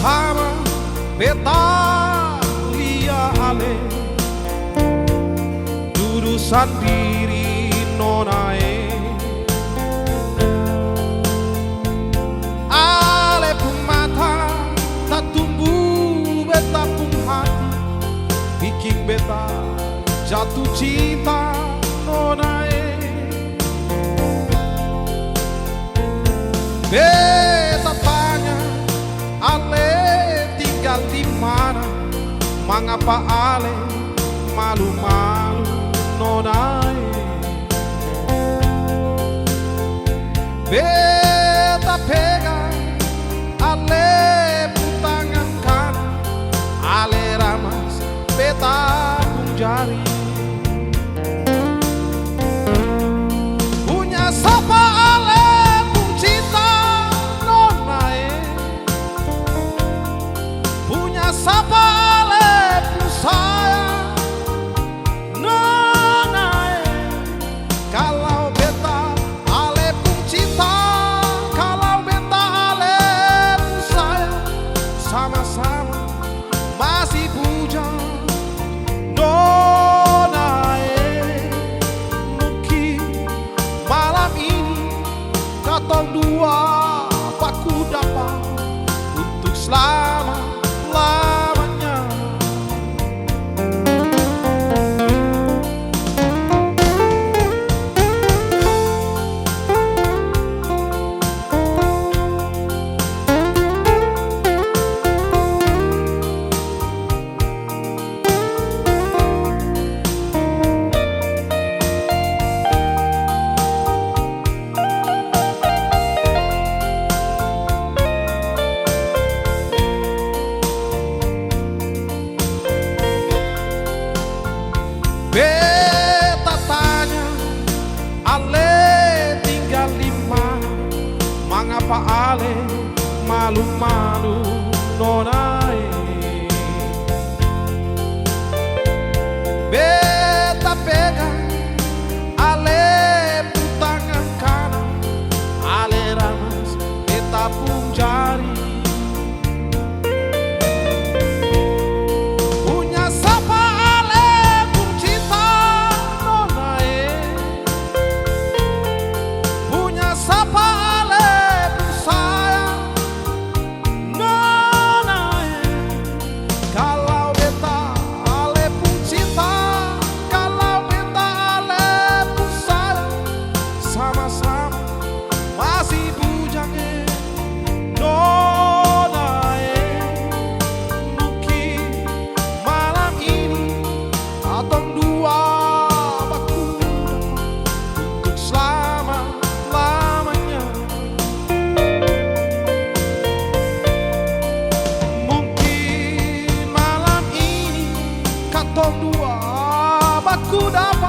sama beta lia ale duduk sendiri nonae ale pun mata tak tumbuh beta pun hati bikin beta jatuh cinta nonae beta tanya ale tinggal di mana, mengapa ale malu-malu nonae. Beta pegang ale tangan kanan, ale ramas beta pun jari. Punya sapa ale pun cinta nonae. Punya sapa ale pun sayang nonae. Kalau beta ale pun cinta, kalau beta ale pun sayang, sama-sama masih bujang nonae. Mungkin malam ini katong dua baku dapat untuk selama-lamanya. Beta tanya ale tinggal di mana, mengapa ale malu-malu nonae. Beta pegang ale pun tangan kanan, ale ramas beta pun jari. Punya sapa ale pun cinta nonae. Punya sapa ale pun sayang nonae. Kalau beta ale pun cinta, kalau beta ale pun sayang, sama-sama masih bujange nonae. Mungkin malam ini katong dua baku untuk selama-lamanya. Mungkin malam ini katong dua baku dapat